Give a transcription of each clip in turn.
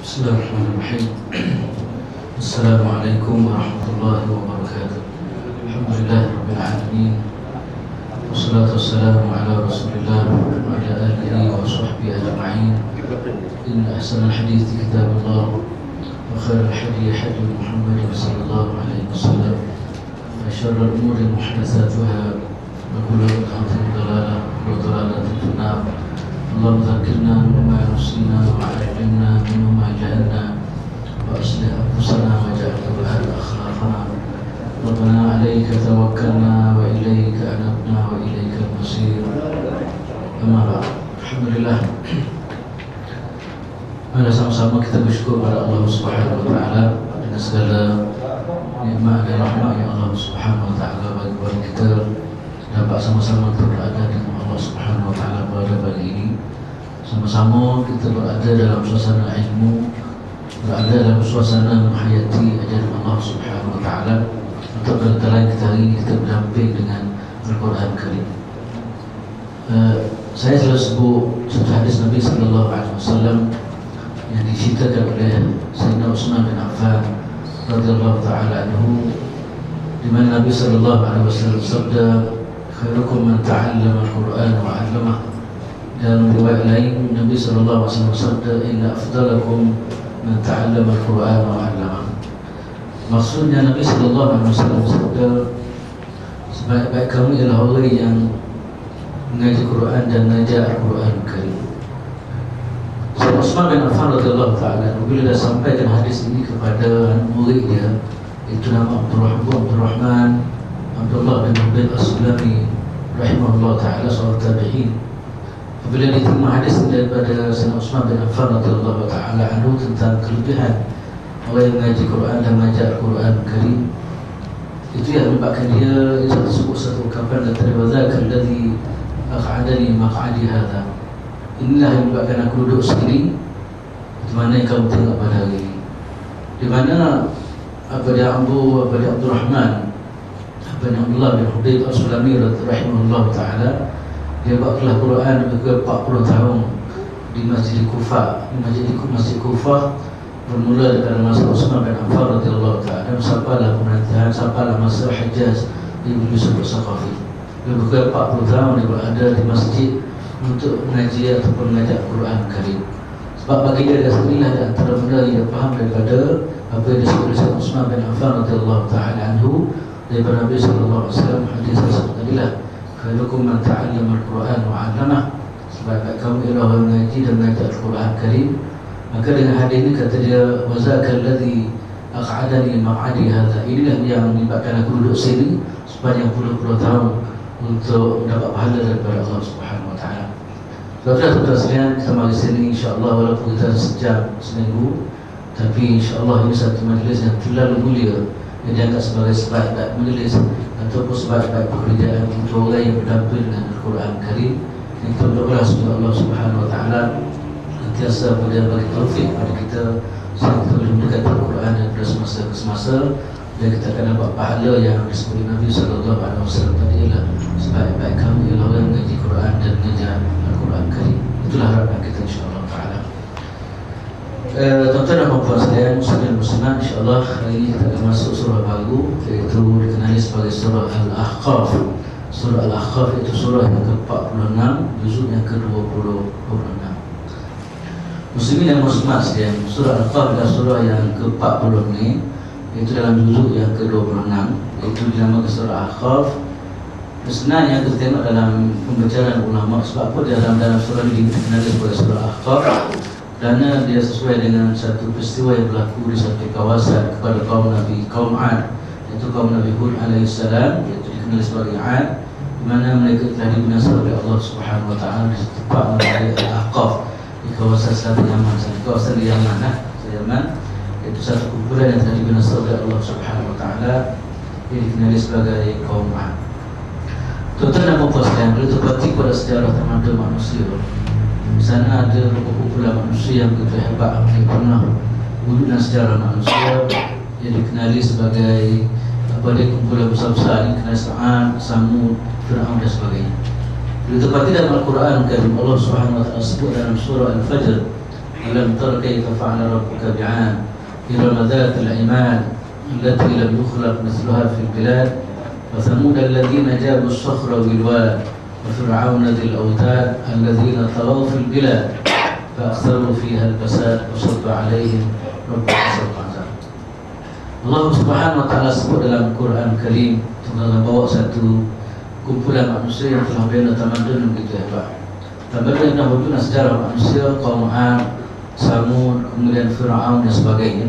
Bismillahirrahmanirrahim. Assalamualaikum warahmatullahi wabarakatuh. Alhamdulillah rabbil alamin. Wassalatu wassalamu ala Rasulillah wa ala alihi wa sahbihi ajma'in. Inna ahsanal hadithi kitabullah wa khairal hadi hadi Muhammad sallallahu alaihi wasallam. Wa syarrul umuri muhdatsatuha wa kullu bid'atin dhalalah wa dhalalatin finnar. اللهم ذكرنا مما نسينا وعلمنا منه ما جهلنا وأصلح أنفسنا واجعل القرآن أخلاقنا ربنا عليك توكلنا وإليك أنبنا وإليك المصير. أما بعد, Alhamdulillah, mari sama-sama kita bersyukur pada Allah Subhanahu wa taala dengan segala nikmat dan rahmat yang Allah Subhanahu wa taala bagi kita dapat sama-sama berada dengan Allah Subhanahu wa taala pada pagi ini. Sama-sama kita berada dalam suasana ilmu, berada dalam suasana menghayati ajaran Allah Subhanahu wa taala. Untuk berkali kita hari ini kita berdamping dengan Al-Quran Karim. Saya selalu sebut satu hadis Nabi sallallahu alaihi wasallam yang diceritakan oleh Sayyidina Utsman bin Affan radhiyallahu taala anhu, di mana Nabi sallallahu alaihi wasallam bersabda, khairukum man ta'allama al-Quran wa 'allamah. Dalam riwayat lain Nabi sallallahu alaihi wasallam bersabda, inna afdalakum man ta'allama al-Quran wa 'allamah. Maksudnya Nabi sallallahu alaihi wasallam bersabda, sebaik-baik kamu ialah orang yang mengaji Quran dan mengajar Al-Quran Karim. Sayyidina Utsman bin Affan radhiyallahu taala bila dah sampaikan hadis ini kepada murid dia, itu nama Abdurrahman Abdullah bin Ubaid As-Sulami rahimahullah ta'ala, seorang tabi'in. Apabila diterima hadis daripada Sayyidina Utsman bin Affan radhiyallahu ta'ala anhu tentang kelebihan orang yang mengaji Quran dan mengajar Al-Quran Karim, itu yang menyebabkan dia tersebut satu ungkapan kata dia, wadzakal ladzi aq'adani maq'adi hadha. Inilah yang menyebabkan aku duduk sendiri di mana yang kamu tengok pada hari ini. Di mana dia Abdurrahman bin Abdullah bin Ubaid As-Sulami rahimahullah ta'ala, dia buat kelas Quran lebih kurang 40 tahun di Masjid Kufah. Masjid Kufah bermula daripada masa Utsman bin Affan radhiyallahu ta'ala, sampailah pemerintahan, sampailah masa Hajjaj Ibn Yusuf Al-Saqafi. Lebih kurang 40 tahun dia berada di masjid untuk mengaji ataupun mengajar Quran Karim. Sebab bagi dia sendirilah di antara benda yang dia faham daripada apa yang disebut oleh Utsman bin Affan radhiyallahu ta'ala anhu daripada Nabi sallallahu alaihi wasallam. Hadis tersebut adalah khairukum man ta'allama al-Quran wa 'allamah, sebaik-baik kamu ialah orang mengaji dan mengajar Al-Quran Karim. Maka dengan hadis ini kata dia, wazakal ladzi aq'adani maq'adi hadza, inilah yang menyebabkan aku duduk sini sepanjang puluh-puluh tahun untuk mendapat pahala daripada Allah Subhanahu wa taala. Saudara-saudara sekalian, kita mari sini insya-Allah, walaupun kita sejam seminggu, tapi insya-Allah ini satu majlis yang terlalu mulia, yang dianggap sebagai sebaik-baik majlis ataupun sebaik-baik pekerjaan untuk orang yang berdamping dengan Al-Quran Karim. Kita berdoa supaya Allah Subhanahu wa taala sentiasa bagi taufik kepada kita sehingga kita boleh mendekati Al-Quran daripada semasa ke semasa, dan kita akan dapat pahala yang disebut Nabi sallallahu alaihi wasallam tadi, ialah sebaik-baik kamu ialah orang yang mengaji Quran dan mengajar Al-Quran Karim. Itulah harapan kita insya-Allah taala. Tuan-tuan dan puan-puan sekalian, muslimin muslimat, insya-Allah hari ini kita akan masuk surah baru, iaitu dikenali sebagai surah Al-Ahqaf. Surah Al-Ahqaf itu surah yang ke-46, juzuk yang ke-26. Muslimin dan muslimat sekalian, surah Al-Ahqaf adalah surah yang ke-40 ini, iaitu dalam juzuk yang ke-26, iaitu dinamakan surah Al-Ahqaf. Sebenarnya kita tengok dalam pembicaraan ulama, sebab apa dia dalam surah ini dikenali sebagai surah Al-Ahqaf, kerana dia sesuai dengan satu peristiwa yang berlaku di satu kawasan kepada kaum Ad, iaitu kaum Nabi Hud alaihissalam, iaitu dikenali sebagai Ad, di mana mereka telah dibinasa oleh Allah Subhanahu wa taala di tempat namanya Al-Ahqaf, di kawasan selatan Yaman, di kawasan di Yaman, iaitu satu kumpulan yang telah dibinasa oleh Allah Subhanahu wa taala, yang dikenali sebagai kaum Ad. Tuan-tuan dan puan-puan sekalian, boleh terpati pada sejarah termada manusia. Di sana ada kumpulan manusia yang begitu hebat, yang pernah wujud dalam sejarah manusia, yang dikenali sebagai kumpulan besar-besar, dikenali Sa'ad, Samud, Fir'aun dan sebagainya. Ditepati dalam Al-Quran kan Allah Subhanahu wa taala sebut dalam surah Al-Fajr alam tara kaifa fa'ala rabbuka bi'ad iram dhatil imad allati lam yukhlaq mithluha fil bilad wa thamud alladhina jabu as-sakhra bil wad wa fir'auna dhil awtad alladhina taghaw fil bilad fa aktharu fiha al-fasad wa sabba 'alaihim rabbuka sawta 'adzab. Allah Subhanahu wa taala sebut dalam Quran Karim tentang bawa satu kumpulan manusia yang telah bina tamadun yang begitu hebat. Tamadun yang wujud sejarah manusia kaum 'Ad, Samud, kemudian Fir'aun dan sebagainya.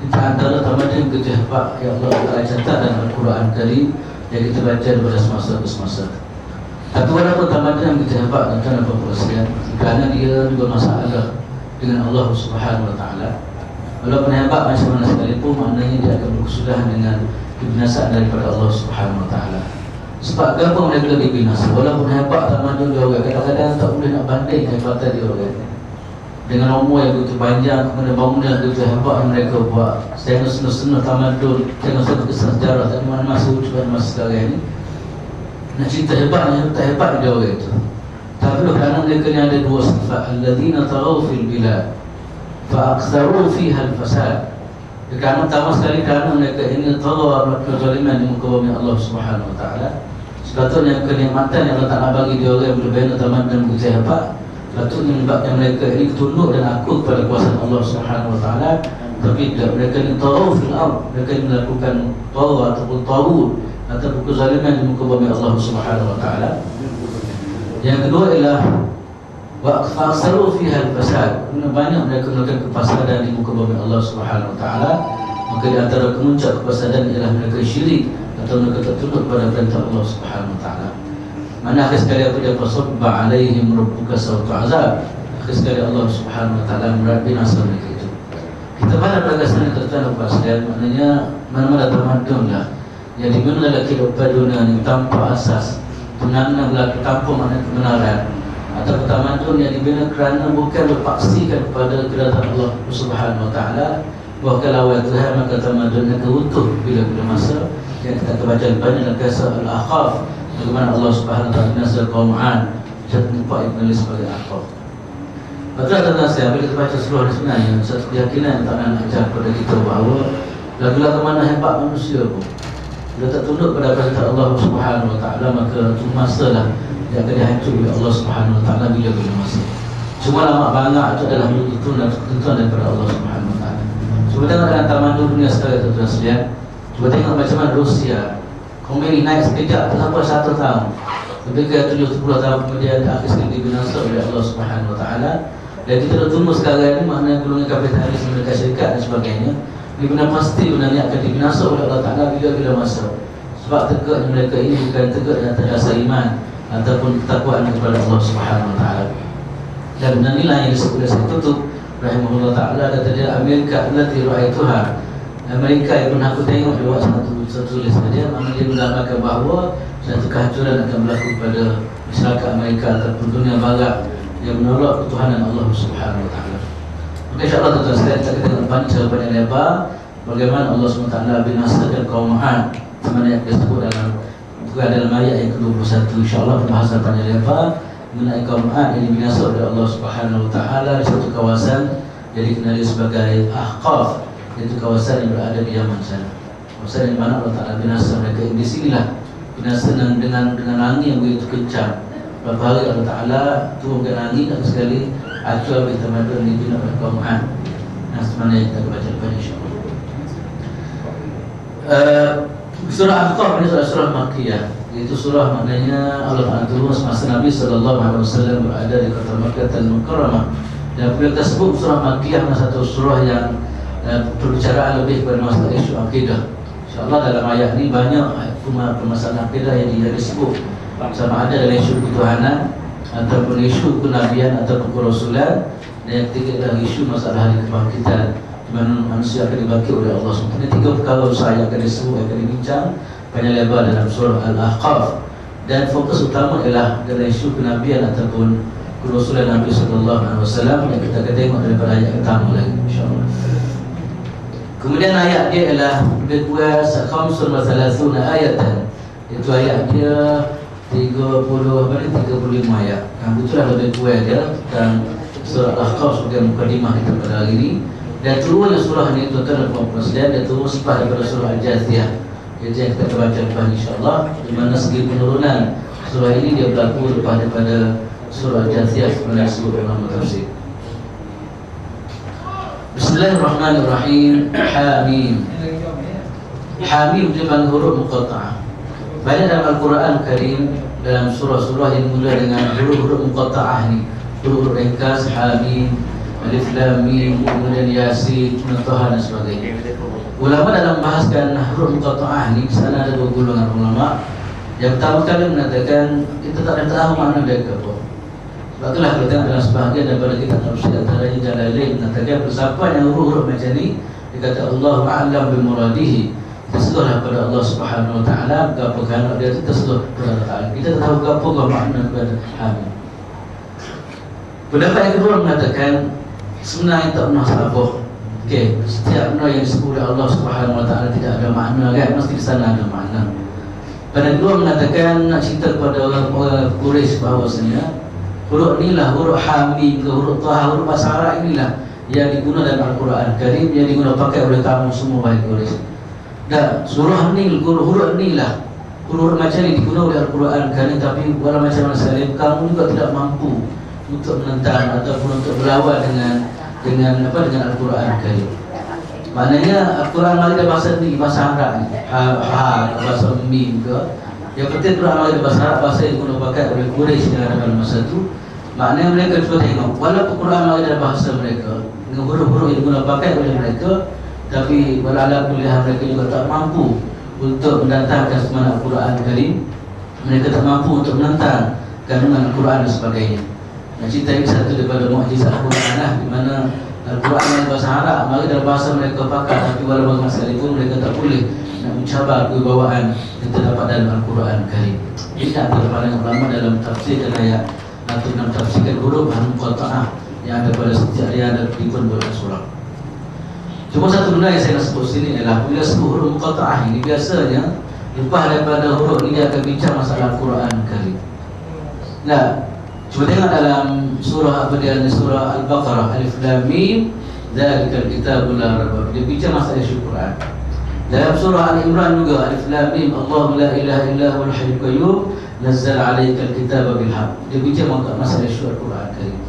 Itu antara tamadun yang begitu hebat yang Allah Taala catat dalam Al-Quran Karim yang kita baca daripada semasa ke semasa. Tapi walaupun tamadun yang begitu hebat dan tanpa perkongsian, kerana dia bermasalah dengan Allah Subhanahu wa taala. Walaupun hebat macam mana sekalipun, maknanya dia akan berkesudahan dengan kebinasaan daripada Allah Subhanahu wa taala. Sebab kenapa mereka dibinasa? Walaupun hebat tamadun dia orang, kadang-kadang tak boleh nak banding kehebatan dia orang. Dengan umur yang begitu panjang, kemudian bangunan yang begitu hebat yang mereka buat, tengok senang-senang tamadun, tengok senang kisah sejarah, tak mana masa ujian masa sekarang ini. Nak cerita hebatnya, tak hebat dia orang itu. Tapi kerana mereka ni ada dua sifat, alladzina taghaw fil bilad fa aktsaru fiha al-fasad. Kerana pertama sekali kerana mereka ini taghaw kezaliman di muka bumi Allah Subhanahu wa taala. Sepatutnya kenikmatan yang Allah Ta'ala bagi dia orang yang berbina tamadun begitu hebat, sepatutnya menyebabkan mereka ini tunduk dan akut kepada kuasa Allah Subhanahu wa taala. Tapi tidak, mereka ini taghaw fil ard, mereka ini melakukan taghaw ataupun taghut ataupun kezaliman di muka bumi Allah Subhanahu wa taala. Yang kedua ialah wa aktsaru fiha al-fasad. Banyak mereka melakukan kefasadan di muka bumi Allah Subhanahu wa taala. Maka di antara kemuncak kefasadan ialah mereka syirik atau mereka tak tunduk pada perintah Allah Subhanahu wa taala. Mana akhir sekali apa dia fasabba alaihim rabbuka sawta azab. Akhir sekali Allah Subhanahu wa taala binasa mereka itu. Kita pada bagasan yang tertanam pasal, maknanya mana-mana tamadun lah yang dibina dalam kehidupan dunia ini tanpa asas, tunang-tunang tanpa makna kebenaran, atau tamadun yang dibina kerana bukan berpaksikan kepada kedatangan Allah Subhanahu wa taala, bahawa kalau Tuhan maka tamadunnya keutuh bila-bila masa. Yang kita akan baca banyak dalam kisah Al-Ahqaf, bagaimana Allah Subhanahu wa taala binasa kaum 'Ad, jatuh nimpa yang menulis sebagai Ahqaf. Betul tentang saya, bila kita baca surah ni sebenarnya satu keyakinan yang tak nak ajar kepada kita bahawa lagu-lagu mana hebat manusia pun, bila tak tunduk pada perintah Allah Subhanahu wa taala, maka itu masalah yang akan dihancur oleh Allah Subhanahu wa taala bila-bila masa. Cuma lama banyak itu adalah tuntutan daripada Allah Subhanahu wa taala. Cuba tengok dalam tamadun dunia sekarang, tuan-tuan sekalian. Cuba tengok macam mana Rusia, Khomeini naik sekejap sampai 1 tahun, lebih ke 70 tahun kemudian akhir sekali dibinasa oleh Allah Subhanahu wa taala. Dan kita dah tunggu sekarang ini maknanya golongan kapitalis, Amerika Syarikat dan sebagainya, ini benar pasti benarnya akan dibinasa oleh Allah Ta'ala bila-bila masa. Sebab tegaknya mereka ini bukan tegak yang atas dasar iman ataupun ketakwaan kepada Allah Subhanahu wa taala. Dan benar inilah yang disebut oleh Syekh Qutb rahimahullah taala, kata dia, Amerika allati ra'aituha, Amerika yang pernah aku tengok di bawah satu tulis saja, maknanya dia menggambarkan bahawa satu kehancuran akan berlaku pada masyarakat Amerika ataupun dunia barat yang menolak ketuhanan Allah Subhanahu wa taala. Maka insya-Allah tuan-tuan sekalian, kita tengok banyak lebar bagaimana Allah SWT binasakan kaum 'Ad, sebenarnya yang disebut dalam ayat yang ke-21. Insya-Allah pembahasan panjang lebar mengenai kaum 'Ad yang binasa oleh Allah Subhanahu wa taala di satu kawasan yang dikenali sebagai Ahqaf, iaitu kawasan yang berada di Yaman sana. Kawasan di mana Allah Taala binasa mereka. Di sinilah binasa dengan angin yang begitu kencang. Beberapa hari Allah Ta'ala turunkan angin dan sekali acuan bagi tamadun dibina oleh kaum 'Ad. Nah, sebenarnya kita akan baca lepas insyaAllah. Surah Ahqaf ini surah Makkiyah, iaitu surah maknanya Allah Ta'ala turun semasa Nabi SAW berada di kota Makkah Al-Mukarramah. Dan beliau tersebut surah Makkiyah adalah satu surah yang perbicaraan lebih kepada masalah isu akidah. InsyaAllah dalam ayat ini banyak permasalahan akidah yang disebut, sama ada dalam isu ketuhanan ataupun isu kenabian ataupun kerasulan. Dan yang ketiga adalah isu masalah hari kebangkitan, di mana manusia akan dibangkit oleh Allah SWT. Ini 3 perkara besar yang akan disebut, akan dibincang panjang lebar dalam surah Al-Ahqaf. Dan fokus utama ialah dalam isu kenabian ataupun kerasulan Nabi SAW yang kita akan tengok daripada ayat pertama lagi, insyaAllah. Kemudian ayat dia ialah lebih kurang 35 ayatan, iaitu ayat dia 35 ayat. Itulah lebih kurang dia, dan surah Al-Ahqaf sebagai mukadimah kita pada hari ini. Dan turunnya surah ini tuan-tuan dan puan-puan sekalian, dia turun selepas daripada surah Al-Jathiyah. Jadi yang kita baca lepas insya-Allah, di mana segi penurunan surah ini dia berlaku lepas daripada surah Al-Jathiyah sebenarnya disebut dalam tafsir. Bismillahirrahmanirrahim. Hamim. Hamim merupakan huruf muqatta'ah. Banyak dalam Al-Quran Karim, dalam surah-surah yang mula dengan huruf-huruf muqatta'ah ni, huruf-huruf ringkas, Hamim, Alif Lam Mim, kemudian Yasin, Taha dan sebagainya. Ulama dalam bahaskan huruf muqatta'ah ni, di sana ada dua golongan ulama. Yang pertama kali mengatakan kita tak ada tahu makna mereka apa. Sebab itulah kita tengok dalam sebahagian daripada kitab tafsir antaranya Jalalain mengatakan bersamaan yang huruf-huruf macam ni, dia kata Allahu a'lam bi muradihi. Terserah kepada Allah Subhanahu Wa Taala apa kehendak dia, itu terserah kepada Allah Taala. Kita tak tahu apa makna kepada Hamim. Pendapat yang kedua mengatakan sebenarnya tak pernah salah. Okey, setiap benda yang disebut oleh Allah Subhanahu Wa Taala tidak ada makna kan, mesti di sana ada makna. Pendapat kedua mengatakan nak cerita kepada orang Quraisy bahawasanya huruf inilah huruf Hamim ke huruf Taha, huruf bahasa Arab inilah yang digunakan dalam Al-Quran Karim, yang digunakan pakai oleh kamu semua wahai Quraisy. Dan surah ni, huruf ni lah, huruf macam ni digunakan oleh Al-Quran Karim, tapi walau macam mana sekali kamu juga tidak mampu untuk menentang ataupun untuk berlawan dengan Al-Quran Karim. Maknanya Al-Quran mari dalam bahasa ni, bahasa Arab ni, bahasa Mim ke. Yang penting Quran mari dalam bahasa Arab, bahasa yang digunakan pakai oleh Quraisy dalam masa itu. Maknanya mereka cuba tengok, walaupun Quran mari dalam bahasa mereka, dengan huruf-huruf yang digunakan pakai oleh mereka, tapi walaupun kuliah mereka juga tak mampu untuk mendatangkan semangat Al-Quran Karim. Mereka tak mampu untuk menentang kandungan Al-Quran dan sebagainya. Dan cerita ini satu daripada mukjizat Al-Quran lah, di mana Al-Quran yang bahasa Arab mari dalam bahasa mereka pakai, tapi walaupun sekalipun mereka tak boleh nak mencabar kewibawaan yang terdapat dalam Al-Quran Karim. Ini antara pandangan ulama dalam tafsirkan ayat atau dalam tafsirkan huruf muqatta'ah yang ada pada setiap ayat dan dipun dalam surah. Cuma satu benda yang saya nak sebut sini ialah bila sebut huruf muqatta'ah ini, biasanya lepas daripada huruf ini dia akan bincang masalah Al-Quran Karim. Nah, cuba tengok dalam surah surah Al-Baqarah, Alif Lam Mim, dzalikal kitabul la raiba, dia bincang masalah Al-Quran. Dalam surah Al-Imran juga, Alif Lam Mim, Allahu la ilaha illa huwal hayyul qayyum, nazzala 'alaikal kitaba bil haqq, dia bincang masalah Al-Quran Karim.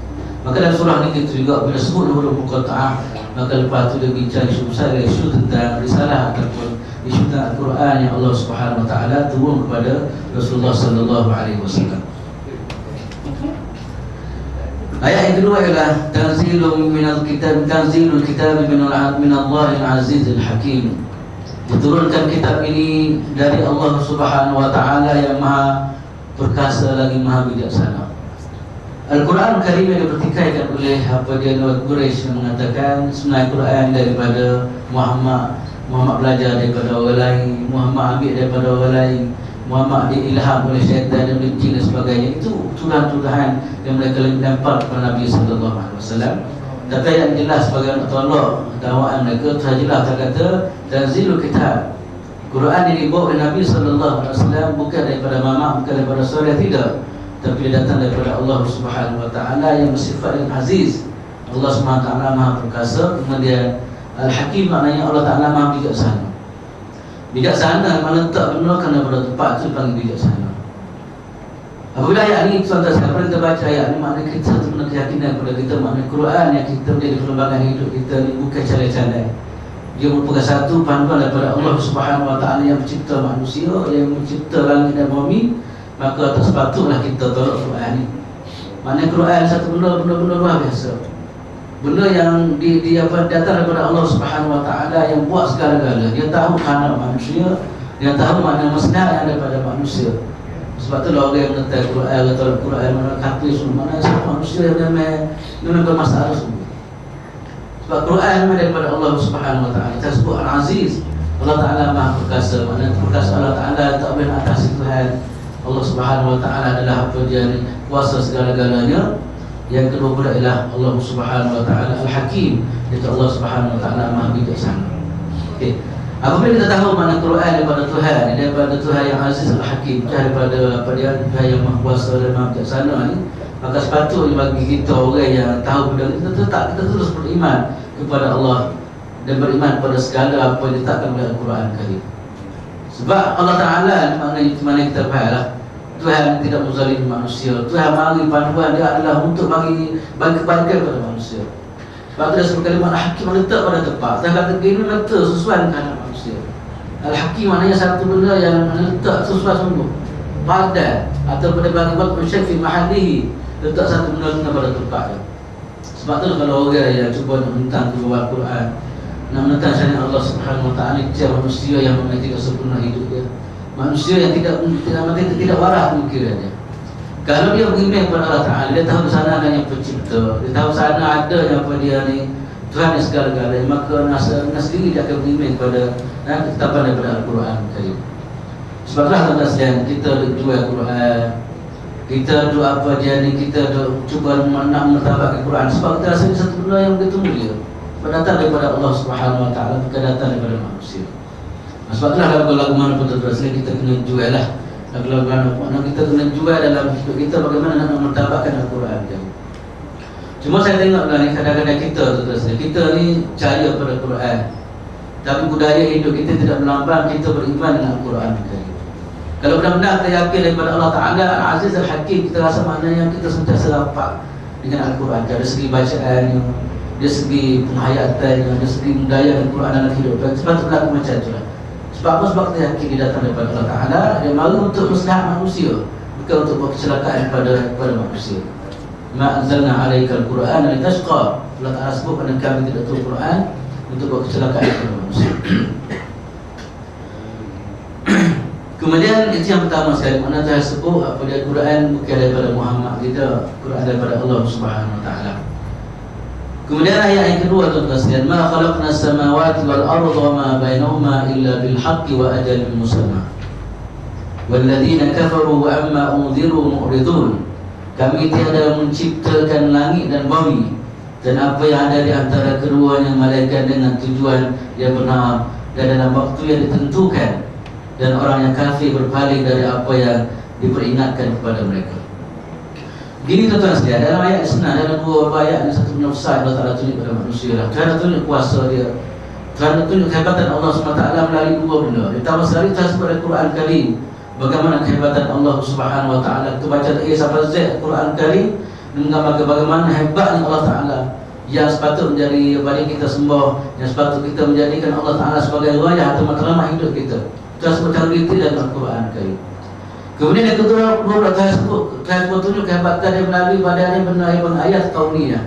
Maka dalam surah ini kita juga bila sebut huruf muqatta'ah, maka lepas tu dia bincang isu besar, isu tentang risalah ataupun isu tentang Al-Quran yang Allah Subhanahu Wa Taala turun kepada Rasulullah Sallallahu Alaihi Wasallam. Ayat yang kedua ialah tanzilun minal kitab, tanzilul kitab minallahil azizil hakim. Diturunkan kitab ini dari Allah Subhanahu Wa Taala yang maha perkasa lagi maha bijaksana. Al-Quran Karim yang dipertikaikan oleh apa dia Quraisy yang mengatakan sebenarnya Quran daripada Muhammad belajar daripada orang lain, Muhammad ambil daripada orang lain, Muhammad diilham oleh syaitan dan oleh jin dan sebagainya. Itu tuduhan-tuduhan yang mereka lempar kepada Nabi sallallahu alaihi wasallam. Tapi yang jelas sebagai anak Allah, dakwaan mereka telah jelas terkata tanzilul kitab. Quran yang dibawa oleh Nabi sallallahu alaihi wasallam bukan daripada mamak, bukan daripada surah, tidak, tapi dia datang daripada Allah Subhanahu Wa Taala yang bersifat yang aziz. Allah Subhanahu Wa Taala maha perkasa. Kemudian Al-Hakim maknanya Allah Taala maha bijaksana. Bijaksana mana letak benda kena pada tempat itu dipanggil bijaksana. Apabila ayat ini tuan-tuan sekalian, kita baca ayat ini, maknanya kita satu benda keyakinan kepada kita, maknanya Quran yang kita menjadi perlembagan hidup kita ni bukan calai-calai. Dia merupakan satu panduan daripada Allah Subhanahu Wa Taala yang mencipta manusia, yang mencipta langit dan bumi. Maka tak sepatutlah kita tolak Quran ni. Maknanya Quran satu benda luar biasa. Benda yang datang daripada Allah Subhanahu Wa Taala yang buat segala-galanya. Dia tahu kehendak manusia, dia tahu makna maslahat yang ada daripada manusia. Sebab itulah orang yang menentang Quran atau Quran mana kafir semua, mana semua manusia yang memang bermasalah semua. Sebab Quran memang daripada Allah Subhanahu Wa Taala. Kita sebut Al-Aziz, Allah Taala maha perkasa. Maknanya perkasa Allah Taala tak boleh nak atasi Tuhan. Allah Subhanahu Wa Taala adalah apa dia ni, kuasa segala-galanya. Yang kedua pula ialah Allah Subhanahu Wa Taala Al-Hakim, iaitu Allah Subhanahu Wa Taala maha bijaksana. Okey. Apabila kita tahu makna Quran daripada Tuhan, daripada Tuhan yang Aziz Al-Hakim, daripada apa dia, Tuhan yang maha kuasa dan maha bijaksana ni, Maka sepatutnya bagi kita orang yang tahu benda kita terus beriman kepada Allah dan beriman pada segala apa yang ditetapkan oleh Al-Quran Karim. Sebab Allah Ta'ala mana kita faham, Tuhan tidak menzalimi manusia. Tuhan bagi panduan dia adalah untuk bagi kebaikan kepada manusia. Sebab dia sebut kalimat Al-Hakim letak pada tempat. Saya kata begini letak sesuai dengan manusia. Al-Hakim maknanya satu benda yang letak sesuai sungguh, padan atau pada bagi buat syekh fi mahallihi, letak satu benda pada tempatnya. Sebab tu kalau orang yang cuba nak menentang keluar Al-Quran, nak menentang syariat Allah Subhanahu Wa Taala, dia manusia yang memang tidak sempurna hidup dia, manusia yang tidak waras pemikirannya. Kalau dia beriman kepada Allah Ta'ala, dia tahu sana ada yang pencipta, dia tahu sana ada yang apa dia ni Tuhan yang segala-galanya, maka nas sendiri dia akan beriman kepada ketetapan daripada Al-Quran Karim. Sebab itulah tuan-tuan sekalian, kita jual Al-Quran, kita doa apa dia ni, kita cuba nak menetabatkan Al-Quran. Sebab kita rasa ini satu benda yang begitu mulia, datang daripada Allah Subhanahu Wa Taala, bukan datang daripada manusia. Sebab itulah lagu-lagu mana pun tuan-tuan sekalian, kita kena jual lah lagu-lagu mana kita kena jual dalam hidup kita, bagaimana nak menetabatkan Al-Quran kan. Cuma saya tengok ni kadang-kadang kita tuan-tuan sekalian, kita ni percaya pada Al-Quran, tapi budaya hidup kita tidak melambang kita beriman dengan Al-Quran kan. Kalau benar-benar kita yakin daripada Allah Ta'ala Al-Aziz Al-Hakim, kita rasa maknanya kita sentiasa rapat dengan Al-Quran dari segi bacaannya, dari segi penghayatannya, dari segi mendayakan Al-Quran dalam hidup. Sebab itu berlaku macam tu lah. Sebab apa? Sebab kita yakin dia datang daripada Allah Ta'ala, dia mahu untuk maslahat manusia, bukan untuk buat kecelakaan kepada manusia. Ma anzalna alaikal Quran litashqa. Allah Ta'ala sebut pada kami tidak turun Quran untuk buat kecelakaan kepada manusia. Kemudian itu yang pertama sekali, mana saya sebut apa dia Quran bukan daripada Muhammad, tidak, Quran daripada Allah Subhanahu Wa Taala. Kemudian ayat yang kedua tuan-tuan sekalian, ma khalaqna as-samawati wal arda wa ma bainahuma illa bil haqqi wa ajalin musamma. Wal ladzina kafaru wa amma unziru mu'ridun. Kami tiada menciptakan langit dan bumi dan apa yang ada di antara keduanya melainkan dengan tujuan yang benar dan dalam waktu yang ditentukan. Dan orang yang kafir berpaling dari apa yang diperingatkan kepada mereka. Begini tuan-tuan sekalian, dalam ayat senang, dalam dua ayat ini satu benafsai Allah Ta'ala tunjuk pada manusia lah. Tuhan tunjuk kuasa dia, Tuhan tunjuk kehebatan Allah SWT melalui dua benda. Pertama sekali Tuhan sebut Al-Quran Karim, bagaimana kehebatan Allah Subhanahu Wa Ta'ala. Kita baca A sampai Z Al-Quran Karim, menggambarkan bagaimana hebatnya Allah Ta'ala yang sepatut menjadi bagi kita sembah, yang sepatut kita menjadikan Allah Ta'ala sebagai wajah atau matlamat hidup kita. Tuhan sebut teliti dalam Al-Quran Karim. Kemudian yang kedua, Tuhan sebut tunjuk kehebatan dia melalui badannya melalui ayat kauniyah,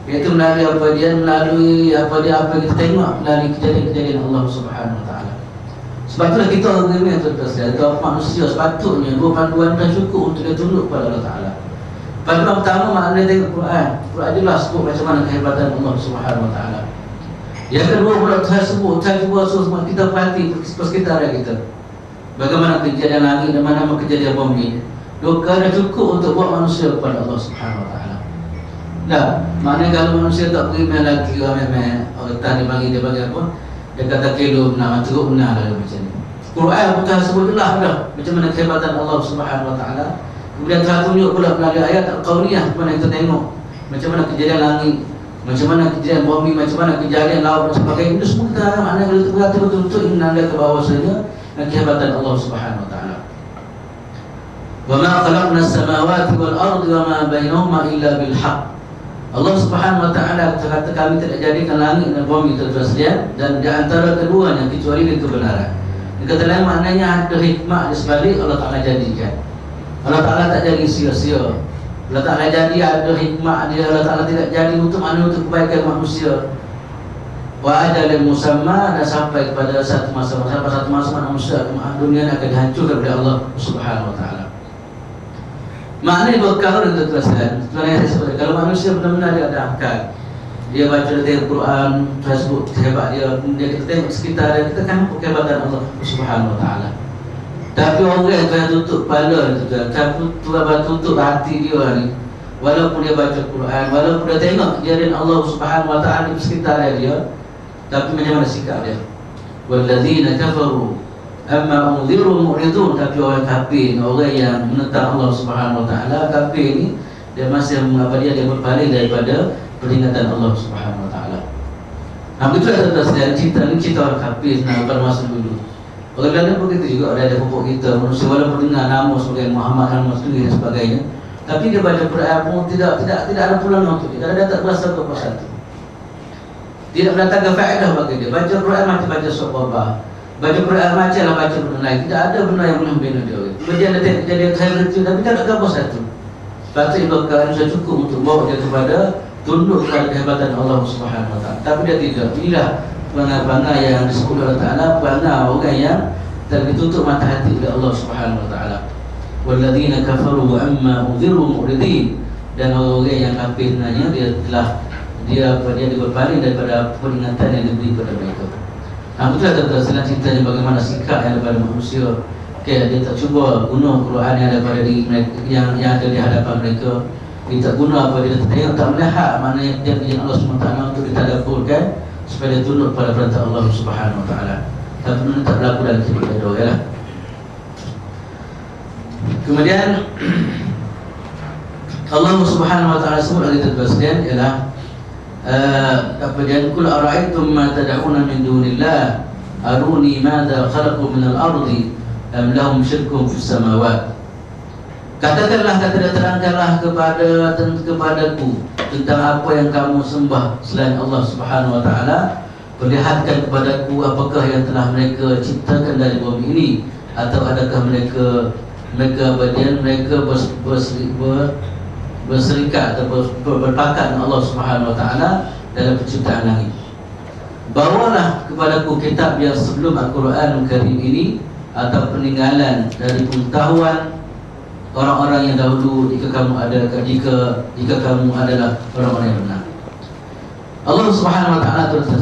iaitu melalui apa yang kita tengok melalui kejadian-kejadian Allah Subhanahu Wa Taala. Sebab itulah kita orang beriman tuan-tuan sekalian, kalau manusia sepatutnya dua panduan dah cukup untuk dia tunduk kepada Allah Ta'ala. Panduan pertama maknanya tengok Quran. Quran jelas sebut macam mana kehebatan Allah Subhanahu Wa Taala. Yang kedua pula Tuhan sebut, Tuhan cuba semua kita perhati persekitaran kita, bagaimana kejadian langit dan mana kejadian bumi. Dua perkara cukup untuk buat manusia kepada Allah Subhanahu Wa Taala. Dah, maknanya kalau manusia tak beriman lagi, memang orang Tuhan dia bagi apa? Dia kata kilo benar, teruk benar lah macam ni. Quran pun Tuhan sebut jelas dah macam mana kehebatan Allah Subhanahu Wa Taala. Kemudian Tuhan tunjuk pula melalui ayat Al-Qauliyah, mana kita tengok macam mana kejadian langit, macam mana kejadian bumi, macam mana kejadian laut dan sebagainya. Itu semua kita maknanya kalau kita berkata betul-betul ini menanda ke bahawasanya kehebatan Allah Subhanahu Wa Taala. Wa ma khalaqna as-samawati wal ardi wa ma bainahuma illa bil haqq. Allah Subhanahu Wa Taala kata kami tidak jadikan langit dan bumi tersedia dan di antara keduanya kecuali dengan kebenaran. Di kata lain maknanya ada hikmah di sebalik Allah Taala jadikan. Allah Taala tak jadi sia-sia. Allah Ta'ala jadi ada hikmah dia. Allah Ta'ala tidak jadi untuk untuk kebaikan manusia. Wa ajalin musamma, dan sampai kepada satu masa manusia dunia akan dihancurkan oleh Allah Subhanahu Wa Ta'ala. Maknanya berkahur untuk teruskan. Sebenarnya saya sebut, kalau manusia benar-benar dia ada akal, dia baca dari Al-Quran, Tuhan sebut hebat dia, kemudian kita tengok sekitar dia, kita kan nampak kehebatan Allah Subhanahu Wa Ta'ala. Tapi orang yang Tuhan tutup kepala tu, Tuhan tutup hati dia ni, walaupun dia baca Quran, walaupun dia tengok kejadian Allah Subhanahu Wa Ta'ala di sekitar dia, tapi macam mana sikap dia? Walladzina kafaru amma unziru mu'ridun. Tapi orang kafir, orang yang menentang Allah Subhanahu Wa Ta'ala, kafir ni dia masih dia berpaling daripada peringatan Allah Subhanahu Wa Taala. Begitulah tuan-tuan, cerita ni cerita orang kafir pada masa dulu. Orang lain pun begitu juga, ada pokok kita manusia walaupun dengar nama sebagai Muhammad dan dan sebagainya, tapi dia baca Quran pun tidak ada pulang untuk dia. Kadang dia tak berasa apa satu. Tidak mendatangkan faedah bagi dia. Baca Quran macam baca surat Baba. Baca Quran macam lah baca benda lain. Tidak ada benda yang boleh membina dia. Kemudian dia jadi khairul tapi tak ada apa satu. Patut ibadah sudah cukup untuk bawa dia kepada tunduk kepada kehebatan Allah Subhanahu Wa Taala. Tapi dia tidak. Inilah perangai-perangai yang disebut oleh Taala, perangai orang yang tertutup mata hati oleh Allah Subhanahu Wa Taala. Walladzina kafaru amma udhiru mu'ridin. Dan orang yang kafir sebenarnya dia berpaling daripada peringatan yang diberi kepada mereka. Betul tak selang ceritanya bagaimana sikap yang daripada manusia. Dia tak cuba guna Quran yang daripada diri mereka, yang ada di hadapan mereka. Dia tak guna apa, dia tak melihat mana yang dia punya Allah SWT untuk ditadaburkan supaya dia tunduk pada perintah Allah Subhanahu Wa Taala. Tapi benda tak berlaku dalam hidup dia lah. Kemudian Allah Subhanahu Wa Taala sebut lagi terkasihan ialah dan kul ara'aytum ma tad'una min dunillah aruni madza khalaqu min al-ardi am lahum syirkun fis samawat. Katakanlah, terangkanlah kepadaku tentang apa yang kamu sembah selain Allah Subhanahu Wa Taala. Perlihatkan kepadaku apakah yang telah mereka ciptakan dari bumi ini, atau adakah mereka berserikat atau berpakat dengan Allah Subhanahu Wa Taala dalam penciptaan langit. Bawalah kepadaku kitab yang sebelum Al-Quranul Karim ini, atau peninggalan dari pengetahuan orang-orang yang dahulu jika kamu adalah orang-orang yang benar. Allah Subhanahu Wa Taala terus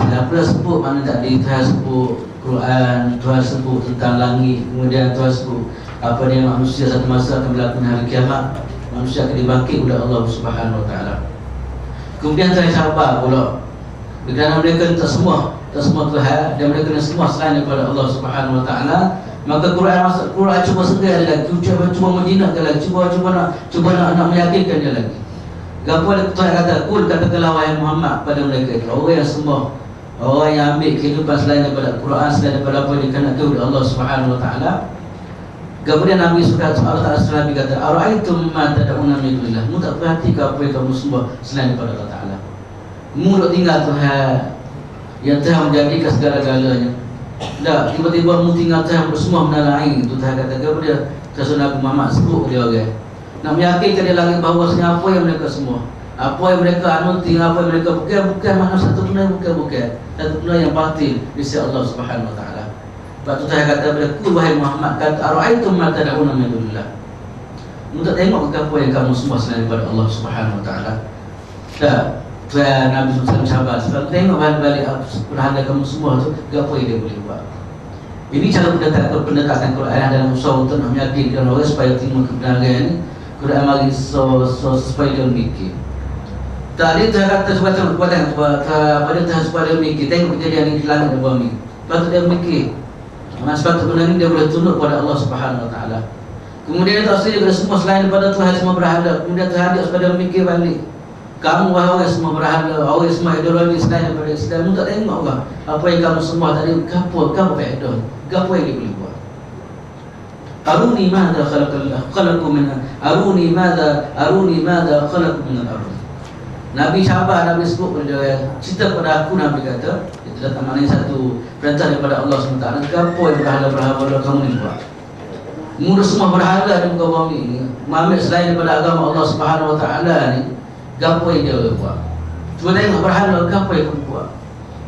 sebut mana tadi, Tuhan sebut Quran, Tuhan sebut tentang langit, kemudian Tuhan sebut apa dia manusia satu masa akan berlaku hari kiamat, manusia akan dibangkit oleh Allah Subhanahu Wa Taala. Kemudian Tuhan sabar pula, kerana mereka tak semua Tuhan, dan mereka semua selain daripada Allah Subhanahu Wa Taala. Maka Quran cuba segar dia lagi, cuba menjinakkan lagi, cuba nak meyakinkan dia lagi. Gapo Tuhan kata, katakanlah wahai Muhammad pada mereka itu, orang yang sembah, orang yang ambil kehidupan selain daripada Quran, selain daripada apa yang dikehendaki oleh Allah Subhanahu Wa Taala. Kemudian Nabi Allah Taala kata, ara'aitum ma tad'una min dunillah. Mu tak perhati ke apa yang kamu sembah selain daripada Allah Taala. Mu dok tinggal Tuhan yang telah menjadikan segala-galanya. Dah tiba-tiba mu tinggal Tuhan bersemua benda lain. Itu Tuhan kata kepada Rasul Nabi Muhammad, sebut dia orang nak meyakinkan dia lagi bahawa apa yang mereka semua, apa yang mereka anuti, apa yang mereka bukan mana satu benda, bukan satu benda yang batil di sisi Allah Subhanahu Wa Taala. Sebab tu Tuhan kata kepada ku wahai Muhammad, kata ara'aitum ma tad'una min dunillah. Mu tak tengok ke apa yang kamu semua selain daripada Allah Subhanahu Wa Taala. Dah Tuhan Nabi SAW sahabat, sebab tengok balik perhanda kamu semua tu, apa yang dia boleh buat. Ini cara pendekatan Quran dalam usaha untuk nak meyakinkan orang supaya terima kebenaran ni. Quran bagi supaya dia mikir. Tadi Tuhan kata pada Tuhan supaya dia mikir. Tengok kejadian di langit dan bumi, patut dia mikir. Sebab benda ni dia boleh tunduk pada Allah Subhanahu Wa Taala. Kemudian tak sedia kepada semua selain daripada Tuhan semua berhala. Kemudian Tuhan dia supaya dia mikir balik. Kamu wahai orang semua berhala, orang semua ideologi selain daripada Islam. Kamu tak tengok ke apa yang kamu semua tadi, kamu faedah, apa yang dia boleh buat. Aruni madza khalaqu min al-ardh. Nabi sahabat, Nabi sebut pada cerita pada aku, Nabi kata itu datang maknanya satu perintah daripada Allah SWT. Apa yang berhala-berhala kamu ni buat? Mudah semua berhala di muka bumi ni, mengambil selain daripada agama Allah Subhanahu Wa Taala ni. Apa yang dia buat? Cuba tengok berhala, apa yang kamu buat?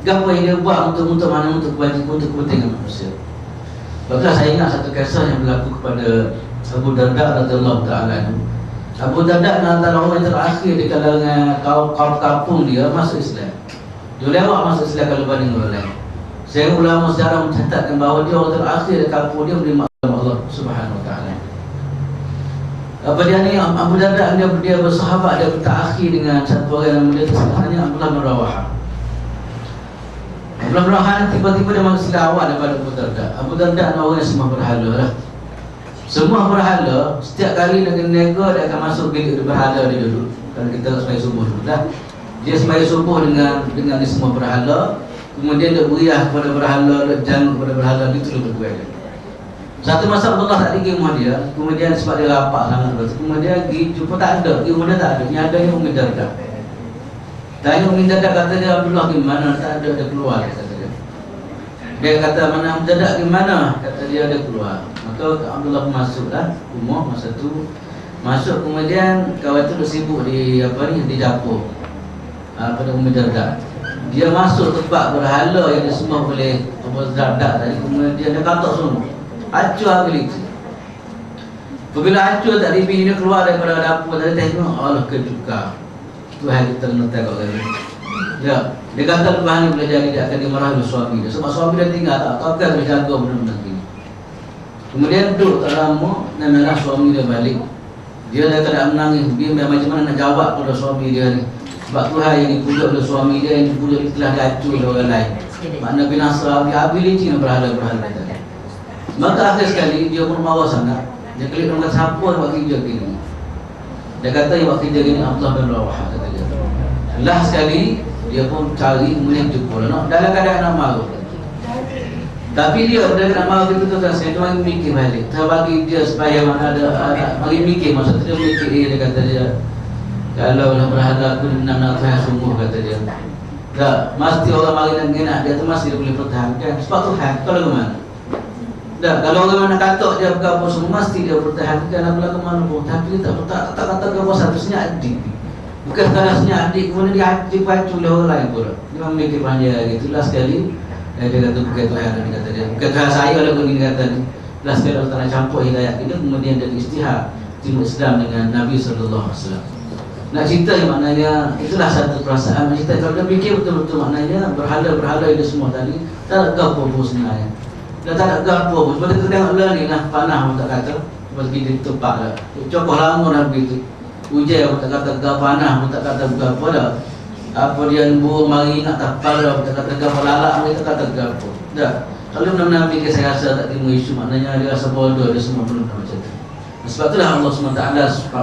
Apa yang dia buat untuk mana, untuk kepentingan manusia. Bahkan saya ingat satu kisah yang berlaku kepada Abu Darda radhiyallahu ta'ala. Abu Darda antara orang yang terakhir di kalangan kaum kampung dia masuk Islam. Dia lewat masuk Islam kalau banding orang lain. Sehingga ulama sejarah mencatatkan bahawa dia orang terakhir di kampung dia menerima agama Allah Subhanahu Wa Taala. Apa dia ni, Abu Darda dia bersahabat, dia terakhir dengan satu orang yang mulia tersebutnya Abdullah bin Rawaha. Abdullah bin Rawaha tiba-tiba dia masuk Islam awal daripada Abu Darda. Abu Darda orang yang semua berhala lah. Semua berhala, setiap kali nak kena nego, dia akan masuk bilik berhala dia dulu. Kalau kita sembahyang subuh dulu dah. Dia sembahyang subuh dengan semua berhala. Kemudian dia beriah kepada berhala, dia jangan kepada berhala, itu dia berkuasa. Satu masa Allah tak pergi rumah dia. Kemudian sebab dia rapat sangat, kemudian pergi jumpa tak ada, pergi rumah dia tak ada. Yang ada Umi Darda. Tanya Umi Darda, kata dia, Abdullah gimana? Tak ada, dia keluar, kata dia. Dia kata, mana Umi Darda gimana? Kata dia, dia keluar. Maka Abdullah pun masuklah rumah masa tu. Masuk, kemudian kawan tu sibuk di di dapur pada Umi Darda. Dia masuk tempat berhala yang disembah oleh Abu Darda tadi. Kemudian dia katok semua, hancur habis itu. Bila hancur tadi, bini dia keluar daripada dapur tadi, tengok Allah kejuka Tuhan kita kena tengok lagi. Dia kata Tuhan ni boleh jadi dia akan dimarahi oleh suami dia. Sebab suami dia tinggal tak tahu kan boleh jaga benda-benda ni. Kemudian duduk tak lama, namanya suami dia balik. Dia dah tak menangis. Dia macam mana nak jawab pada suami dia ni. Sebab Tuhan yang dipuja oleh suami dia, yang dipuja telah dihancur oleh orang lain. Makna binasa, habis licin berhala-berhala tadi. Maka akhir sekali dia pun marah sangat. Dia klik dengan siapa yang buat kerja gini. Dia kata yang buat kerja gini Abdullah bin Rawah, kata dia. Last sekali dia pun cari, kemudian jumpa. Dalam keadaan nak marah. Tapi dia nak marah itu tu saya tu lagi mikir balik. Terbagi dia supaya mana ada lagi mikir, masa tu dia mikir dia kata dia, kalau nak berhala aku benar-benar Tuhan sungguh, kata dia. Tak, mesti orang mari nak genak dia tu mesti dia boleh pertahankan. Sebab Tuhan, kalau ke mana? Tak, kalau orang mana katok dia berapa semua mesti dia pertahankan apalah ke mana pun. Tapi dia tak kata ke apa satu senyap adik. Bukan kerana senyap adik kemudian dia hancur oleh orang lain pula. Dia memikir panjang gitu. Last sekali dia kata bukan Tuhan, dia kata dia. Bukan Tuhan saya lah begini kata ni. Last sekali Allah Ta'ala campur hidayah kita, kemudian dia istihad timur Islam dengan Nabi SAW. Nak cerita yang maknanya itulah satu perasaan. Nak cerita kalau dia fikir betul-betul maknanya berhala-berhala itu semua tadi tak ada apa-apa sebenarnya. Dah tak ada apa-apa. Sebab kita tengok lah ni lah panah pun tak kata. Sebab kita tupak lah. Cokoh lama dah begitu. Ujian pun tak kata panah pun tak kata apa dah. Apa dia lembu mari nak tapal dah pun tak kata apa lalak pun tak kata apa. Dah. Kalau benar-benar fikir saya rasa tak timbul isu maknanya dia rasa bodoh dia semua belum macam tu. Sebab itulah Allah SWT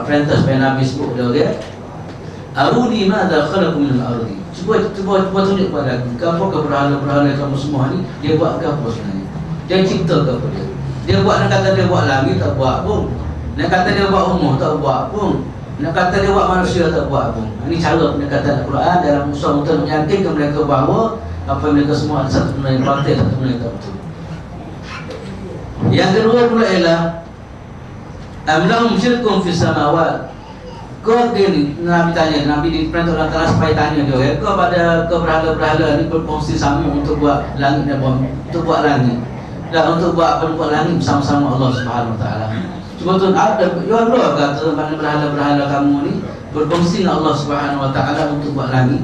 perintah supaya Nabi sebut dia. Aruni ma'adha khalaqu minal ardi. Cuba tunjuk kepada aku, apakah berhala-berhala kamu semua ni dia buat ke apa sebenarnya? Dia cipta ke apa dia? Dia buat, nak kata dia buat langit tak buat pun. Nak kata dia buat umur tak buat pun. Nak kata dia buat manusia tak buat pun. Ini cara pendekatan Al-Quran dalam usaha untuk meyakinkan mereka bahawa apa mereka semua ada satu benda yang batil, satu benda yang tak betul. Yang kedua pula ialah am lahum syirkun fis samawat. Kau gini, Nabi tanya, Nabi diperintah Allah Ta'ala supaya tanya dia, kau pada berhala-berhala ni berfungsi sama untuk buat langit dan bumi, untuk buat langit dan untuk buat langit bersama-sama Allah Subhanahu Wa Ta'ala. Cuba tu ada, jual dua kata mana berhala-berhala kamu ni berfungsi dengan Allah Subhanahu Wa Ta'ala untuk buat langit.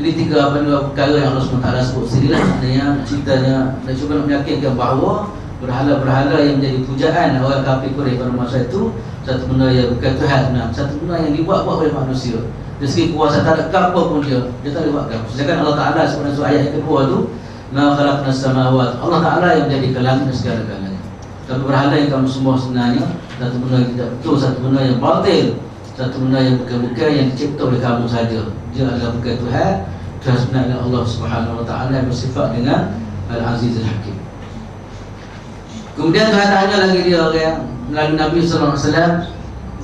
Jadi tiga perkara yang Allah Subhanahu Wa Ta'ala sebut sinilah maknanya ceritanya, dan cuba nak meyakinkan bahawa berhala-berhala yang menjadi pujaan orang kafir Quraisy pada masa itu satu benda yang bukan Tuhan sebenarnya, satu benda yang dibuat-buat oleh manusia. Dari segi kuasa tak ada apa pun dia tak boleh buatkan. Sedangkan Allah Ta'ala sebenarnya surah ayat yang kedua tu, ma khalaqnas samawat, Allah Ta'ala yang menjadikan langit dan segala-galanya. Tapi berhala yang kamu semua sebenarnya satu benda yang tidak betul, satu benda yang batil, satu benda yang bukan yang dicipta oleh kamu saja. Dia adalah bukan Tuhan. Tuhan sebenarnya Allah Subhanahu Wa Ta'ala yang bersifat dengan Al-Aziz Al-Hakim. Kemudian Tuhan tanya lagi dia orang melalui Nabi SAW,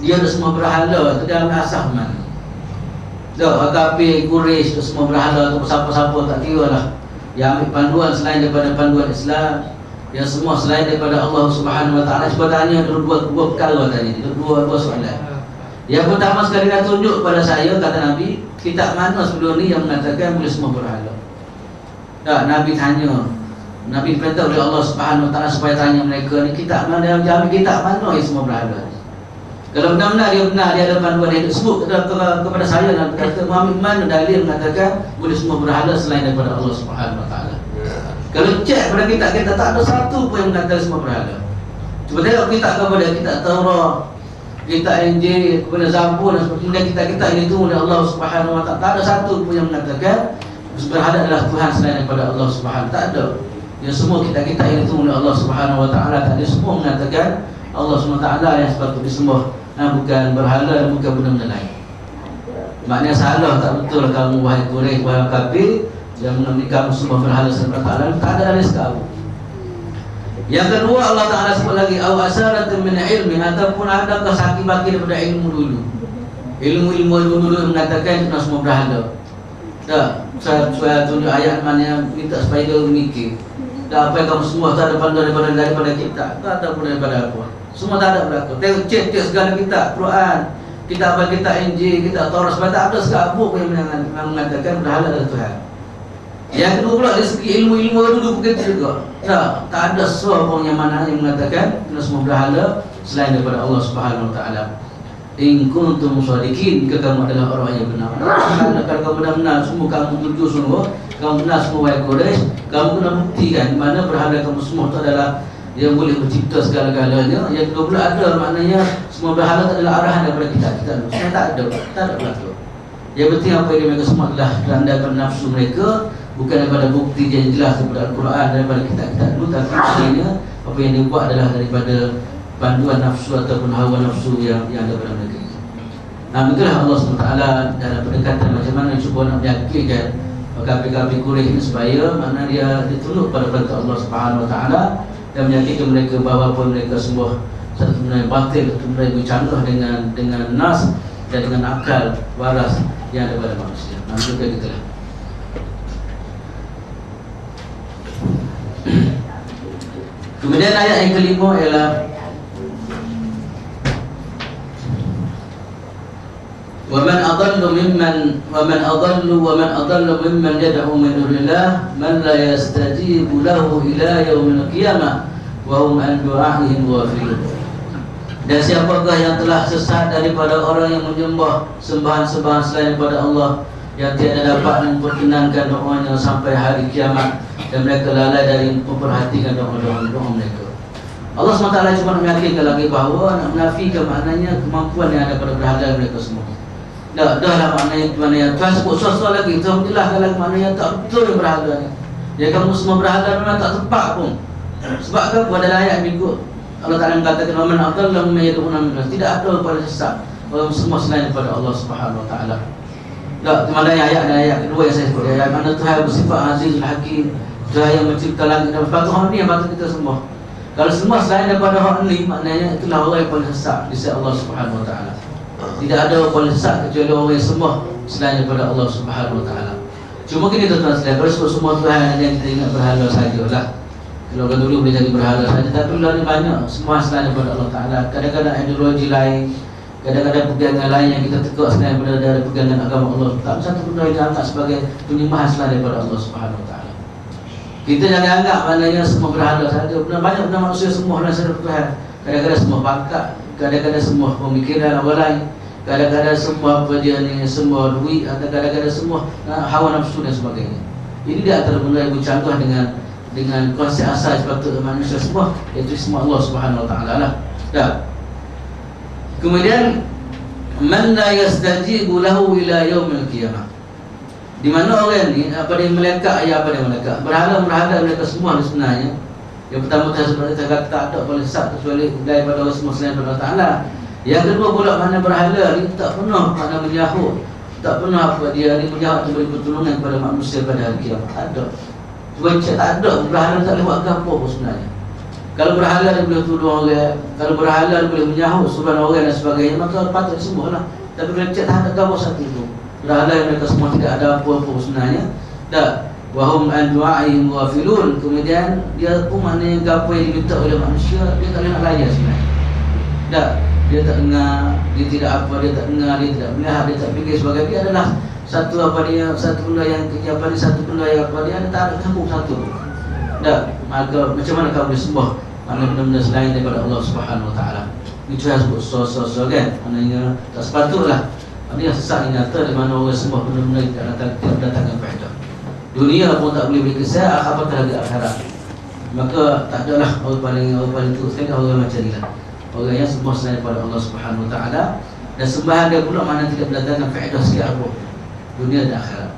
dia ada semua berhala itu dalam asal mana? Dah kafir Quraisy itu semua berhala atau siapa-siapa tak kira lah. Yang ambil panduan selain daripada panduan Islam, yang semua selain daripada Allah Subhanahu Wa Ta'ala. Cuba tanya dua perkara tadi, dua soalan. Yang pertama sekali dah tunjuk kepada saya, kata Nabi, kitab mana sebelum ni yang mengatakan boleh semua berhala? Tak, Nabi tanya. Nabi perintah oleh Allah Subhanahu Wa Ta'ala supaya tanya mereka ni kitab mana yang jamin, kitab mana yang semua berhala. Kalau benar-benar dia ada panduan yang sebut kepada saya dan kata Muhammad mana dalil mengatakan boleh semua berhala selain daripada Allah Subhanahu Wa Ta'ala. Kalau cek pada kitab kita tak ada satu pun yang mengatakan semua berhala. Cuba tengok kitab kepada kitab Taurat, kitab Injil, kepada Zabur dan sebagainya, kitab-kitab ini tu oleh Allah Subhanahu Wa Ta'ala tak ada satu pun yang mengatakan berhala adalah Tuhan selain daripada Allah Subhanahu. Tak ada. Yang semua kita ini itu oleh Allah Subhanahu Wa Ta'ala tadi semua mengatakan Allah SWT yang sepatutnya disembah, bukan berhala dan bukan benda-benda lain. Maknanya salah, tak betul kamu wahai Quraisy, wahai kafir yang menamai kamu sembah berhala selain Allah. Tak ada dari kamu. Yang kedua, Allah Ta'ala sebut lagi aw asaratun min ilmi, ataupun ada kesaki-baki daripada ilmu dulu. Ilmu dulu yang mengatakan itu semua berhala. Tak, saya tunjuk ayat mana yang minta supaya dia mikir. Tak, apa yang kamu semua tak ada daripada kita. Tak ada pun daripada apa. Semua tak ada berlaku. Tengok cek segala kita, Quran, kita apa kita Injil, kita Taurat, sebab tak ada sekabuk yang mengatakan berhala adalah Tuhan. Yang kedua pula dari segi ilmu dulu begitu juga. Tak ada seorang yang mana yang mengatakan kita semua berhala selain daripada Allah Subhanahu Wa Taala. In kuntum shadiqin, jika kamu adalah orang yang benar. Kalau kamu benar-benar semua kamu tuju semua, kamu benar semua wahai Quraisy, kamu kena buktikan mana berhala kamu semua itu adalah yang boleh mencipta segala-galanya. Yang kedua pula ada maknanya semua berhala adalah arahan daripada kita. Semua tak ada berlaku. Yang penting apa yang mereka semua adalah landakan nafsu mereka, bukan daripada bukti yang jelas daripada Al-Quran, daripada kitab-kitab dulu, tapi sebenarnya apa yang dibuat adalah daripada panduan nafsu ataupun hawa nafsu yang ada pada mereka. Itulah Allah SWT dalam pendekatan macam mana cuba nak meyakinkan kafir-kafir Quraisy ini supaya mana dia tunduk pada perintah Allah Subhanahu Wa Taala dan meyakinkan mereka bahawa apa mereka semua satu benda yang batil, satu benda yang bercanggah dengan nas dan dengan akal waras yang ada pada manusia. Itu gitulah. Kemudian ayat yang kelima ialah وَمَنْ أَضَلُّ مِمَّنْ يَدْعُو مِنْ دُونِ اللَّهِ مَنْ لَا يَسْتَجِيبُ لَهُ إِلَى يَوْمِ الْقِيَامَةِ وَهُمْ عَنْ دُعَائِهِمْ غَافِلُونَ. Dan siapakah yang telah sesat daripada orang yang menyembah sembahan-sembahan selain daripada Allah, yang tiada dapat memperkenankan doanya sampai hari kiamat, dan mereka lalai dari memperhatikan doa mereka. Allah SWT cuma meyakinkan lagi bahawa nak menafikan maknanya kemampuan yang ada pada berhala mereka semua. Dah lah maknanya Tuhan sebut soal lagi. Tuhan jelaskan lagi maknanya tak betul yang berhala ni. Ya, kamu semua berhala memang tak tepat pun. Sebab apa? Pada ayat berikut Allah Ta'ala mengatakan waman adallahu mimman yad'una min dunih. Tidak ada pada sesat orang semua selain daripada Allah Subhanahu Wa Taala. Tak, mana ayat kedua yang saya sebut, ayat mana Tuhan bersifat Azizul Hakim, Tuhan yang mencipta langit dan bumi. Hak ni yang patut kita semua. Kalau semua selain daripada hak ni, maknanya itulah orang yang paling sesat di sisi Allah Subhanahu Wa Taala. Tidak ada orang paling sesat kecuali orang yang sembah selain daripada Allah Subhanahu Wa Taala. Cuma gini tuan-tuan sekalian, kalau sebut semua Tuhan yang kita ingat berhala sajalah. Kalau orang dulu boleh jadi berhala saja, tapi lah ni banyak semua selain daripada Allah Ta'ala. Kadang-kadang ideologi lain, kadang-kadang pegangan lain yang kita tegak selain daripada pegangan agama Allah. Tak satu benda yang diangkat sebagai penyembahan selain daripada Allah Subhanahu Wa Ta'ala. Kita jangan anggap maknanya semua berhala saja. Banyak benda manusia semua selain daripada Tuhan. Kadang-kadang semua pangkat, kadang-kadang semua pemikiran orang lain, kadang-kadang semua apa dia ni, semua duit, atau kadang-kadang semua hawa nafsu dan sebagainya. Ini dia antara benda yang bercanggah dengan konsep asal sepatutnya manusia semua, iaitu semua Allah Subhanahu Wa Taala lah. Kemudian man la yastajibu lahu ila yaumil qiyamah. Di mana orang ni apa dia melekat, berhala mereka semua sebenarnya. Yang pertama saya kata tak ada boleh sesat kecuali daripada Allah semua selain daripada Allah Taala. Yang kedua pula mana berhala ni tak pernah menyahut, tak pernah apa dia ni menyahut memberi pertolongan kepada manusia pada hari kiamat. Tak ada. Cuba tak ada, berhala tak boleh buat apa pun sebenarnya. Kalau berhala dia boleh tolong orang, kalau berhala dia boleh menyahut suruhan orang dan sebagainya, maka patut disembuhlah. Tapi kalau tak ada apa satu itu, berhala yang mereka semua tidak ada apa-apa sebenarnya. Tak, wahum an du'aihim ghafilun. Kemudian dia pun maknanya apa yang diminta oleh manusia dia tak boleh nak layan sebenarnya. Tak, dia tak dengar, dia tidak apa, dia tak dengar, dia tidak melihat, dia tak fikir sebagainya. Dia adalah satu benda yang tak ada campur satu. Tak, maka macam mana kamu boleh sembah mana benda-benda selain daripada Allah Subhanahu Wa Taala? Ini Tuhan sebut so kan, maknanya tak sepatutlah. Ini yang sesat yang nyata di mana orang sembah benda-benda yang tidak datangkan faedah. Dunia pun tak boleh beri kesan, apatah lagi akhirat. Maka tak adalah orang paling teruk sekali orang macam ni lah. Orang yang sembah selain daripada Allah Subhanahu Wa Taala, dan sembahan dia pula mana tidak mendatangkan faedah sikit apa dunia dan akhirat.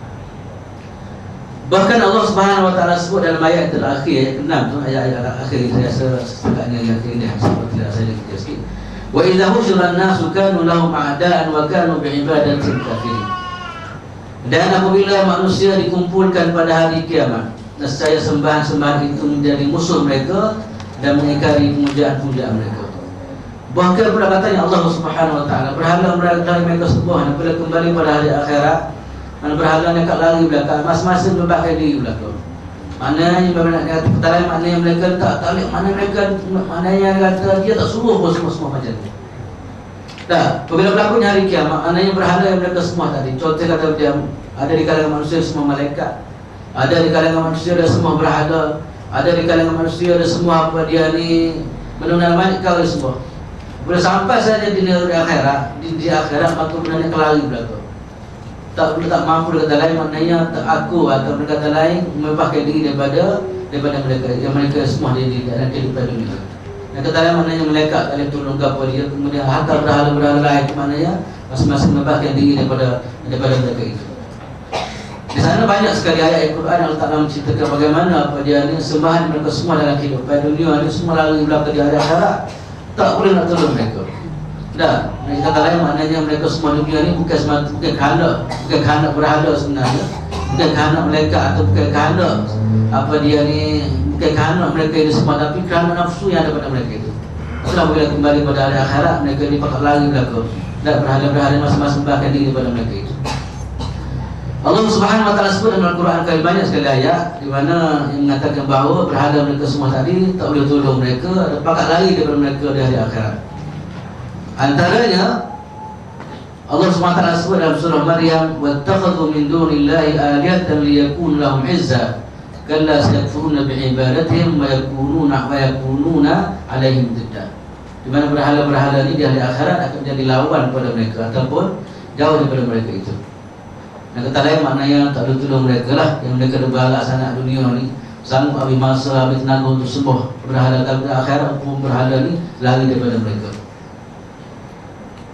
Bahkan Allah Subhanahu wa taala sebut dalam ayat terakhir, ayat ke-6 tu, ayat akhir saya rasa setakatnya yang akhir ni seperti saya kita sikit. Wa idza husyira an-nasu kanu lahum a'da'an wa kanu bi'ibadatin kafirin. Dan apabila manusia dikumpulkan pada hari kiamat, nescaya sembahan-sembahan itu menjadi musuh mereka dan mengingkari pemujaan-pemujaan mereka. Bahkan perkataannya Allah Subhanahu wa taala, berhala-berhala mereka sembah apabila kembali pada hari akhirat, mana berhala dekat lari belakang, masing-masing membakar diri belakang. Maknanya maknanya mereka tak tahu, maknanya kata dia tak suruh pun semua macam tu. Dah, apabila berlakunya hari kiamat, maknanya berhala yang mereka semua tadi. Contoh kata dia, ada di kalangan manusia semua malaikat, ada di kalangan manusia ada semua berhala, ada di kalangan manusia ada semua apa dia ni menunal mayat kau semua. Bila sampai saja di akhirat, di akhirat maka benarnya kelari belakang. Tak mampu berkata lain, maknanya tak aku atau berkata lain membebaskan diri daripada mereka yang mereka semua di dalam kehidupan dunia. Dan kata lain maknanya malaikat tak boleh tolong apa dia, kemudian harta berhala-berhala lain, maknanya masing-masing membebaskan diri daripada mereka itu. Di sana banyak sekali ayat Al-Quran Allah Ta'ala menceritakan bagaimana apa dia ni sembahan mereka semua dalam kehidupan dunia ni semua lari belakang di akhirat, tak boleh nak tolong mereka. Dah, kata lain maknanya mereka semua dunia ni bukan kerana berhala sebenarnya, bukan kerana malaikat atau bukan kerana apa dia ni, bukan kerana mereka ini semua, tapi kerana nafsu yang ada pada mereka itu. Setelah bila kembali pada hari akhirat, mereka ini pakat lari belakang dan berhala-berhala masing-masing bahkan diri pada mereka itu. Allah Subhanahu wa taala sebut dalam Al-Quran kali banyak sekali ayat di mana yang mengatakan bahawa berhala mereka semua tadi tak boleh tolong mereka, dan pakat lari daripada mereka di hari akhirat. Antaranya Allah SWT sebut dalam surah Maryam, wattakhadhu min dunillahi alihatan liyakun lahum izza kalla sayakfuruna bi'ibadatihim wa yakununa alaihim didda. Di mana berhala-berhala ini di hari akhirat akan menjadi lawan kepada mereka ataupun jauh daripada mereka itu. Dan kata lain maknanya tak boleh tolong mereka lah, yang mereka berhala sana dunia ni sanggup habis masa, habis tenaga untuk sembah berhala, tapi akhirat pun berhala ni lari daripada mereka.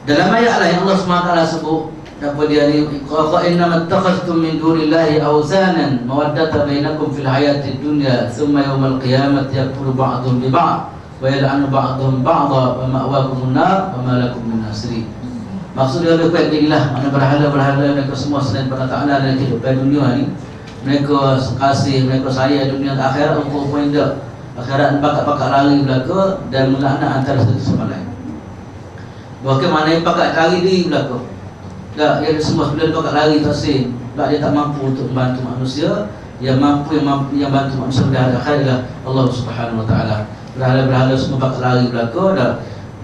Dalam ayat lain Allah SWT sebut apa dia ni,qa innama ittakhadhtum min dunillahi awsanan mawaddata bainakum fil hayatid dunya thumma yawmal qiyamati yakfuru ba'dhum bi ba'd wa yal'anu ba'dhum ba'dha wa ma'wakumun nar wa ma lakum min nasirin. Maksud dia lebih baik inilah, mana berhala-berhala mereka semua selain pada Ta'ala dalam kehidupan dunia ni, mereka kasih, mereka sayang dunia dan akhirat, untuk tidak akhirat pakat-pakat lari belaka dan melaknat antara satu sama lain. Bahkan mana yang pakat lari diri belaka, tak, dia semua sebelum pakat lari tasih, tak, dia tak mampu untuk membantu manusia. Yang mampu yang bantu manusia pada hari akhirat adalah Allah Subhanahu wa taala. Berhala-berhala semua pakat lari belaka dah.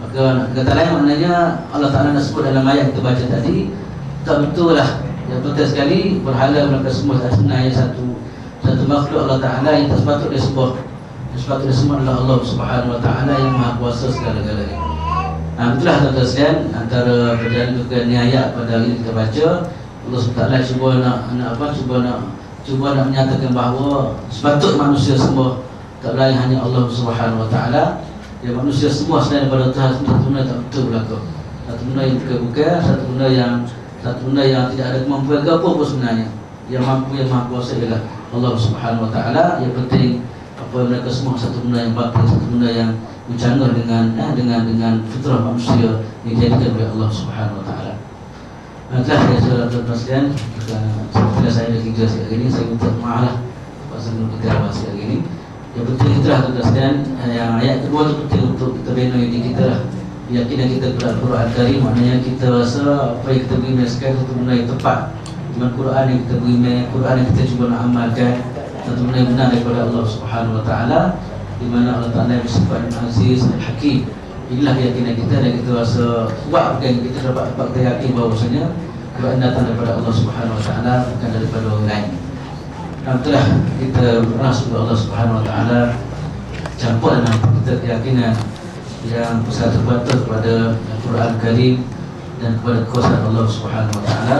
Maka kata lain maknanya Allah Ta'ala nak sebut dalam ayat kita baca tadi, tak betul lah, yang betul sekali berhala mereka semua sebenarnya satu makhluk Allah Ta'ala yang tak sepatut dia sembah. Yang sepatut dia sembah adalah Allah Subhanahu wa taala yang maha kuasa segala-galanya. Itulah tuan-tuan sekalian, antara perjalanan juga ni ayat pada hari ini kita baca, Allah SWT cuba nak menyatakan bahawa sepatut manusia semua tak lain hanya Allah Subhanahu wa taala. Ya, manusia semua selain daripada Tuhan, satu benda tak betul berlaku, satu benda yang bukan-bukan, satu benda yang tidak ada kemampuan apa pun sebenarnya. Yang mampu, yang maha kuasa adalah Allah Subhanahu wa taala. Yang penting apa mereka semua satu benda yang batil, satu benda yang bercanggah dengan fitrah manusia yang dijadikan oleh Allah Subhanahu wa taala. Itulah ya tuan-tuan sekalian, seperti saya dah kira sekali hari ini, saya minta maaf lah pasal kita bahas hari ini. Yang penting itulah tuan-tuan sekalian, yang ayat kedua itu penting untuk kita bina diri kita lah, keyakinan kita kepada Al-Quran Karim. Maknanya kita rasa apa yang kita beri sekarang satu benda yang tepat, dengan Quran yang kita beri, Quran yang kita cuba nak amalkan, satu benda yang benar daripada Allah Subhanahu wa taala, di mana Allah Ta'ala bersifat Aziz Al-Hakim. Inilah keyakinan kita, dan kita rasa kuat dan kita dapat kita yakin bahawasanya Quran datang daripada Allah Subhanahu wa taala, bukan daripada orang lain. Dan itulah kita berdoa supaya Allah Subhanahu wa taala campur dalam kita keyakinan yang bersatu patuh kepada Al-Quran Karim dan kepada kuasa Allah Subhanahu wa taala.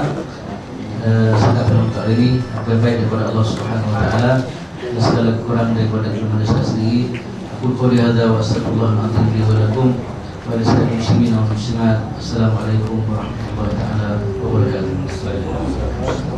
Saya akan untuk hari ini apa yang baik daripada Allah Subhanahu wa taala dan segala kekurangan daripada manusia sendiri. Aku qouli hadza wa astaghfirullahaladzim li wa lakum wa lisa'il muslimin wal muslimat. Assalamualaikum warahmatullahi taala wabarakatuh.